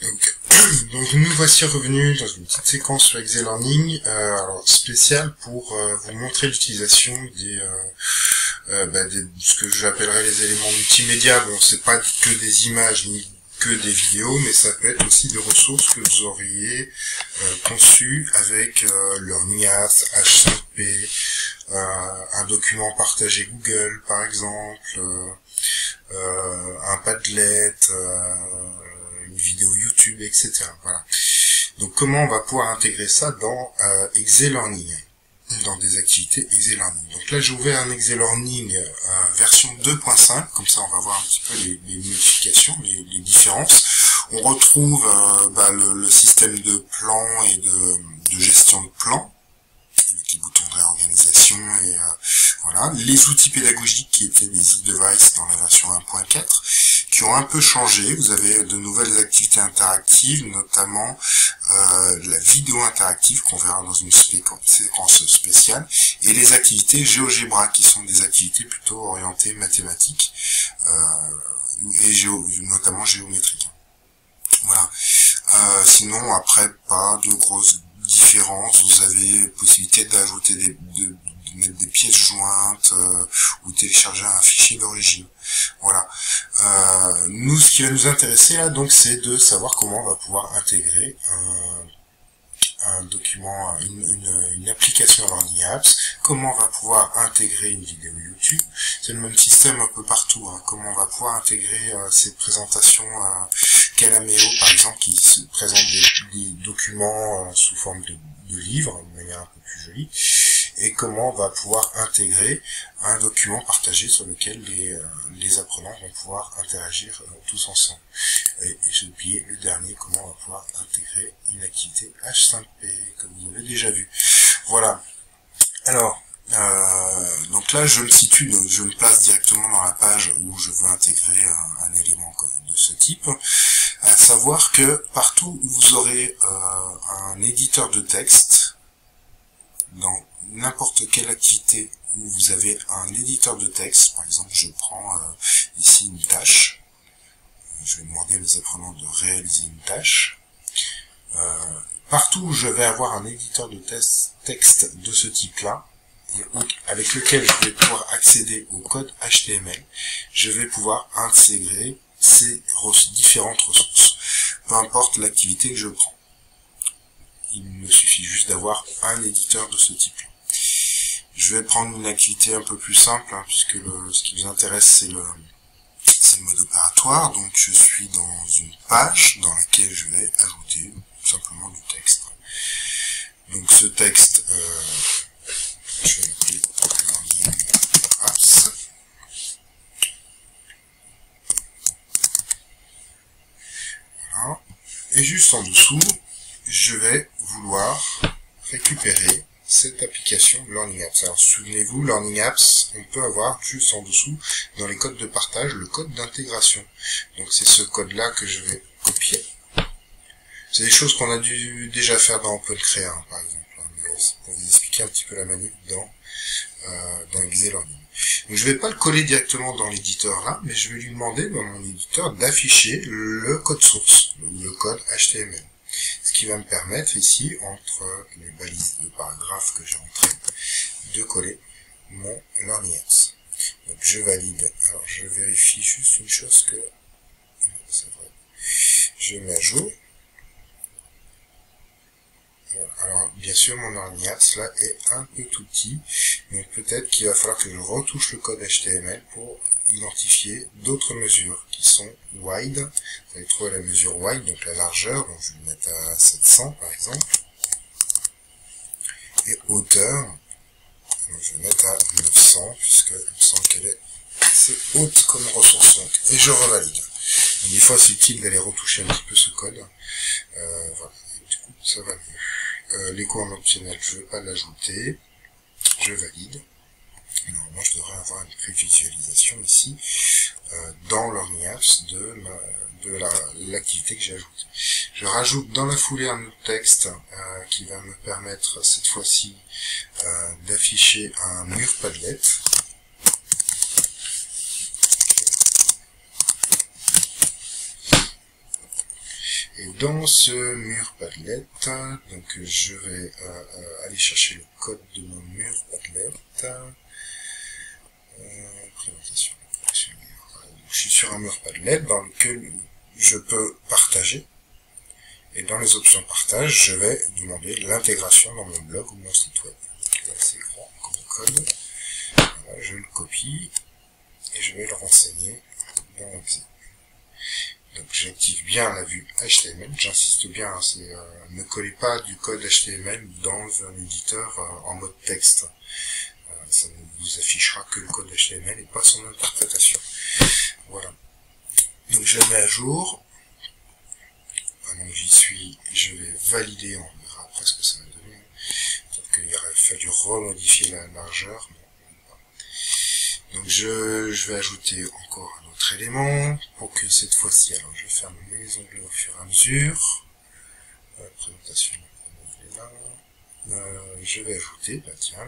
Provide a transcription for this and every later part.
Donc nous voici revenus dans une petite séquence sur Exelearning, alors spéciale pour vous montrer l'utilisation des ce que j'appellerais les éléments multimédia. Bon, c'est pas que des images ni que des vidéos, mais ça peut être aussi des ressources que vous auriez conçues avec Learning Apps, H5P, un document partagé Google par exemple, un Padlet, une vidéo YouTube, etc. Voilà. Donc comment on va pouvoir intégrer ça dans Exelearning, dans des activités Exelearning. Donc là j'ai ouvert un Exelearning version 2.5, comme ça on va voir un petit peu les modifications, les différences. On retrouve le système de plan et de gestion de plan, avec les boutons de réorganisation et voilà. Les outils pédagogiques qui étaient des e-devices dans la version 1.4, qui ont un peu changé. Vous avez de nouvelles activités interactives, notamment la vidéo interactive qu'on verra dans une séquence spéciale, et les activités GeoGebra qui sont des activités plutôt orientées mathématiques et notamment géométriques. Voilà. Sinon après pas de grosses différences. Vous avez possibilité d'ajouter de mettre des pièces jointes ou télécharger un fichier d'origine. Voilà. Nous, ce qui va nous intéresser là, donc, c'est de savoir comment on va pouvoir intégrer un document, une application Learning Apps, comment on va pouvoir intégrer une vidéo YouTube. C'est le même système un peu partout, hein. Comment on va pouvoir intégrer ces présentations Calameo par exemple, qui se présentent des documents sous forme de livres, de manière un peu plus jolie, et comment on va pouvoir intégrer un document partagé sur lequel les apprenants vont pouvoir interagir tous ensemble. Et j'ai oublié le dernier, comment on va pouvoir intégrer une activité H5P, comme vous avez déjà vu. Voilà. Alors, donc là, je me place directement dans la page où je veux intégrer un élément de ce type. À savoir que partout où vous aurez un éditeur de texte, dans n'importe quelle activité où vous avez un éditeur de texte, par exemple je prends ici une tâche, je vais demander à mes apprenants de réaliser une tâche, partout où je vais avoir un éditeur de texte de ce type-là, avec lequel je vais pouvoir accéder au code HTML, je vais pouvoir intégrer ces différentes ressources, peu importe l'activité que je prends. Il me suffit juste d'avoir un éditeur de ce type-là. Je vais prendre une activité un peu plus simple, hein, puisque ce qui nous intéresse c'est le mode opératoire. Donc je suis dans une page dans laquelle je vais ajouter tout simplement du texte. Donc ce texte, je vais l'appeler Learning Apps. Voilà. Et juste en dessous, je vais vouloir récupérer cette application Learning Apps. Alors souvenez-vous, Learning Apps, on peut avoir juste en dessous, dans les codes de partage, le code d'intégration. Donc c'est ce code-là que je vais copier. C'est des choses qu'on a dû déjà faire dans OpenCrea, hein, par exemple. Mais c'est pour vous expliquer un petit peu la manip dans Exelearning. Donc je vais pas le coller directement dans l'éditeur là, mais je vais lui demander dans mon éditeur d'afficher le code source, le code HTML. Ce qui va me permettre ici, entre les balises de paragraphes que j'ai entrées, de coller mon Learning Apps. Donc je valide. Alors je vérifie juste une chose que c'est vrai. Je mets à jour. Voilà. Alors bien sûr mon Learning Apps là est un peu tout petit, donc peut-être qu'il va falloir que je retouche le code HTML pour identifier d'autres mesures qui sont wide. Vous allez trouver la mesure wide, donc la largeur, donc je vais le mettre à 700 par exemple, et hauteur, donc je vais le mettre à 900 puisque il me semble qu'elle est assez haute comme ressource. Donc, et je revalide. Donc, des fois c'est utile d'aller retoucher un petit peu ce code. Voilà. Et du coup ça va mieux. L'écho en optionnel, je ne veux pas l'ajouter. Je valide. Et normalement, je devrais avoir une prévisualisation ici dans Learning Apps de l'activité que j'ajoute. Je rajoute dans la foulée un autre texte qui va me permettre cette fois-ci d'afficher un mur Padlet. Et dans ce mur Padlet, donc je vais aller chercher le code de mon mur Padlet. Présentation. Je suis sur un mur Padlet dans lequel je peux partager. Et dans les options partage, je vais demander l'intégration dans mon blog ou mon site web. Là, c'est grand comme code. Voilà, je le copie et je vais le renseigner dans Excel. Donc j'active bien la vue HTML, j'insiste bien, ne collez pas du code HTML dans un éditeur en mode texte. Ça ne vous affichera que le code HTML et pas son interprétation. Voilà. Donc je mets à jour. Pendant que j'y suis, je vais valider, on verra après ce que ça va donner. Peut-être qu'il aurait fallu remodifier la largeur. Donc je vais ajouter encore un autre élément pour que cette fois-ci, alors je ferme les onglets au fur et à mesure. Présentation, je vais ajouter, bah tiens,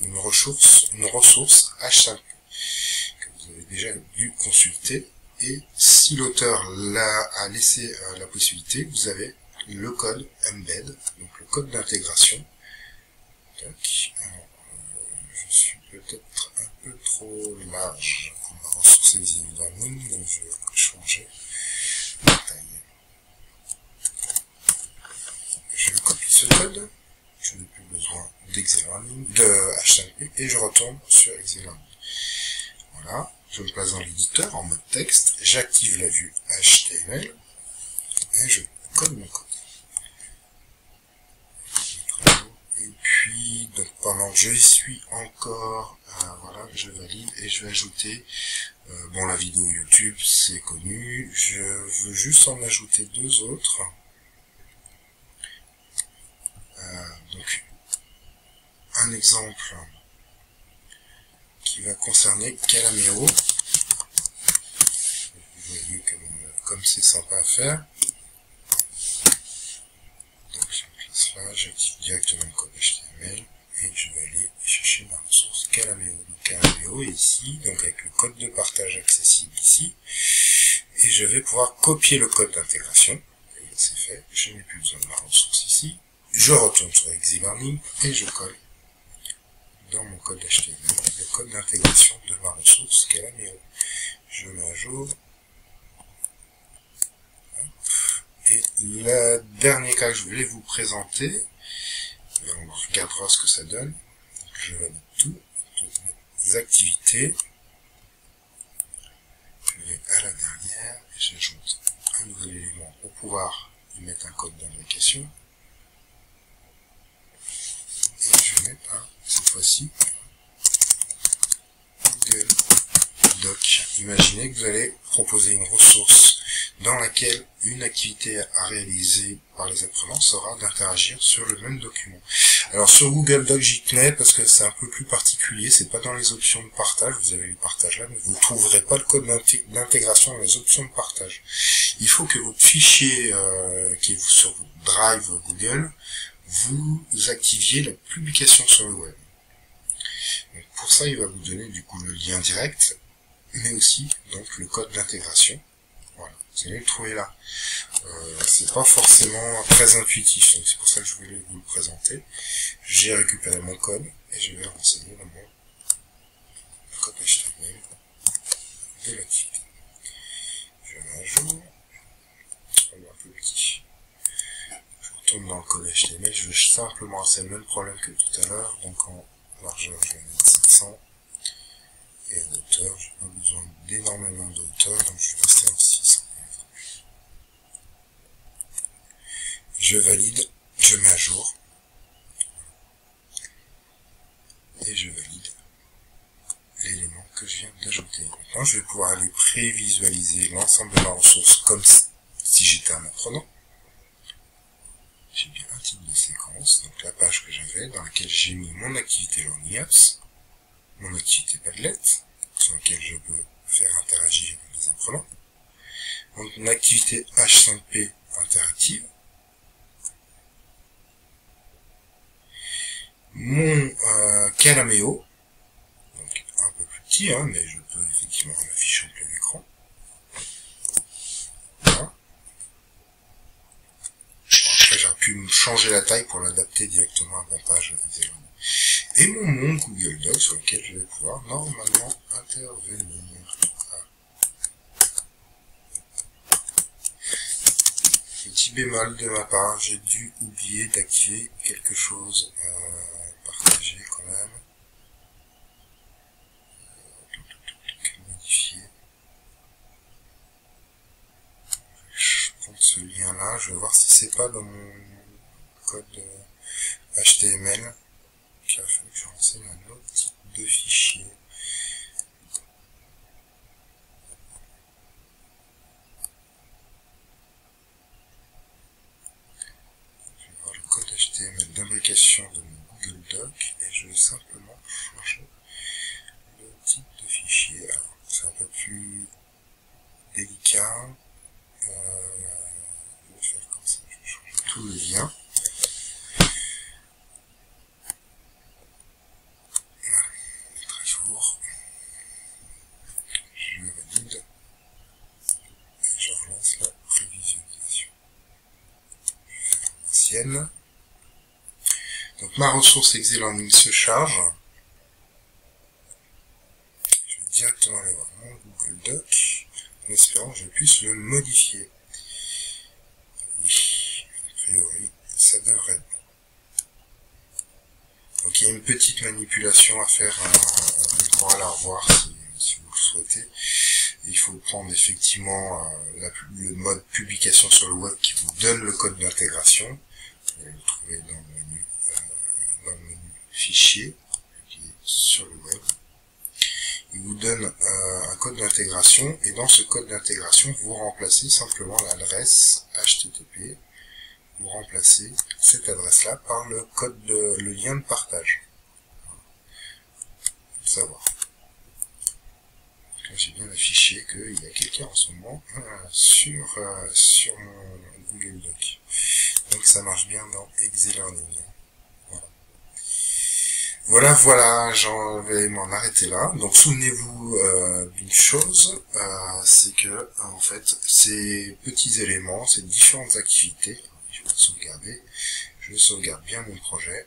une ressource H5 que vous avez déjà dû consulter. Et si l'auteur a laissé la possibilité, vous avez le code embed, donc le code d'intégration. Alors, je suis peut-être un peu trop large pour ma ressource Exhibit Learning, donc je vais changer la taille. Je copie ce code, je n'ai plus besoin d'Exhibit Learning, de H5P, et je retourne sur Exhibit Learning. Voilà. Je me place dans l'éditeur en mode texte, j'active la vue HTML et je code mon code. Et puis, donc pendant que je suis encore, voilà, je valide et je vais ajouter, bon la vidéo YouTube c'est connu, je veux juste en ajouter deux autres. Donc un exemple qui va concerner Calameo. Vous voyez comme c'est sympa à faire. Donc je me place là, j'active directement le code HTML et je vais aller chercher ma ressource Calameo. Donc Calameo est ici, donc avec le code de partage accessible ici. Et je vais pouvoir copier le code d'intégration. C'est fait, je n'ai plus besoin de ma ressource ici. Je retourne sur Exhibit Learning et je colle dans mon code HTML le code d'intégration de ma ressource Calameo. Je mets à jour. Et le dernier cas que je voulais vous présenter, et on regardera ce que ça donne. Je valide toutes les activités. Je vais à la dernière et j'ajoute un nouvel élément pour pouvoir y mettre un code d'imbrication. Et je vais mettre cette fois-ci Google Doc. Imaginez que vous allez proposer une ressource dans laquelle une activité à réaliser par les apprenants sera d'interagir sur le même document. Alors sur Google Doc j'y tenais parce que c'est un peu plus particulier, c'est pas dans les options de partage, vous avez les partages là, mais vous ne trouverez pas le code d'intégration dans les options de partage. Il faut que votre fichier qui est sur votre Drive Google, vous activiez la publication sur le web. Donc pour ça, il va vous donner du coup le lien direct, mais aussi donc le code d'intégration. Voilà, vous allez le trouver là. C'est pas forcément très intuitif, donc c'est pour ça que je voulais vous le présenter. J'ai récupéré mon code et je vais le renseigner dans mon code HTML de l'activité. Je mets à jour. Un peu petit. Je retourne dans le code HTML, je vais simplement, c'est le même problème que tout à l'heure, donc en largeur je vais mettre 700 et en hauteur, j'ai pas besoin d'énormément de hauteur, donc je vais rester en 600. Je valide, je mets à jour et je valide l'élément que je viens d'ajouter. Maintenant je vais pouvoir aller prévisualiser l'ensemble de ma ressource comme si j'étais un apprenant. J'ai bien un type de séquence, donc la page que j'avais, dans laquelle j'ai mis mon activité Learning Apps, mon activité Padlet, sur laquelle je peux faire interagir les apprenants, mon activité H5P interactive, mon Calameo, donc un peu plus petit, hein, mais je peux effectivement l'afficher en plein écran. Voilà. changer la taille pour l'adapter directement à ma page Excel Learning. Et mon monde Google Docs sur lequel je vais pouvoir normalement intervenir. Petit bémol de ma part, j'ai dû oublier d'activer quelque chose partagé quand même. Modifier. Je prends ce lien là, je vais voir si c'est pas dans mon code HTML qu'il a fallu que je renseigne un autre type de fichier. Code HTML d'imbrication de mon Google Doc et je vais simplement changer le type de fichier. Alors, c'est un peu plus délicat. Je vais faire comme ça, je vais changer tout le lien. Voilà, mettre à jour. Je valide et je relance la prévisualisation. Je vais faire l'ancienne. Donc ma ressource Excel Learning se charge. Je vais directement aller voir mon Google Doc en espérant que je puisse le modifier. Oui, a priori, ça devrait être bon. Donc il y a une petite manipulation à faire, on pourra la revoir si vous le souhaitez. Il faut prendre effectivement le mode publication sur le web qui vous donne le code d'intégration. Vous allez le trouver dans le menu fichier qui est sur le web. Il vous donne un code d'intégration et dans ce code d'intégration vous remplacez simplement l'adresse HTTP. Vous remplacez cette adresse là par le lien de partage. Faut savoir. J'ai bien affiché qu'il y a quelqu'un en ce moment sur mon Google Doc. Donc ça marche bien dans Excel Learning. Voilà, j'en vais m'en arrêter là. Donc souvenez-vous d'une chose, c'est que en fait ces petits éléments, ces différentes activités, je vais sauvegarder, je sauvegarde bien mon projet.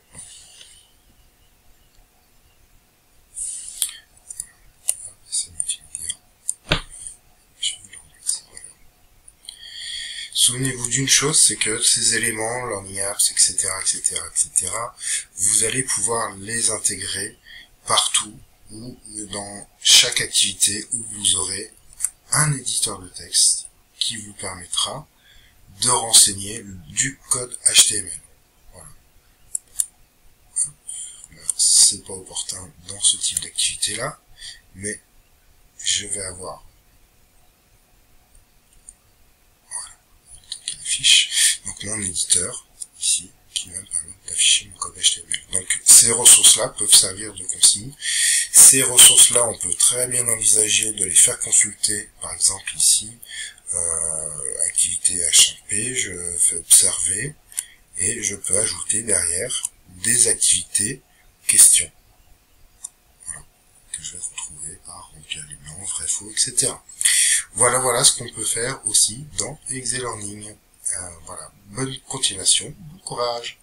Souvenez-vous d'une chose, c'est que ces éléments, Learning Apps, etc., vous allez pouvoir les intégrer partout ou dans chaque activité où vous aurez un éditeur de texte qui vous permettra de renseigner du code HTML. Voilà. C'est pas opportun dans ce type d'activité-là, mais je vais avoir donc mon éditeur ici qui va me permettre d'afficher mon code HTML. Donc ces ressources là peuvent servir de consigne. Ces ressources là on peut très bien envisager de les faire consulter, par exemple ici activité H1P, je fais observer et je peux ajouter derrière des activités questions, voilà, que je vais retrouver par remplir les blancs, vrai, faux, etc. Voilà ce qu'on peut faire aussi dans Excel Learning. Voilà, bonne continuation, bon courage.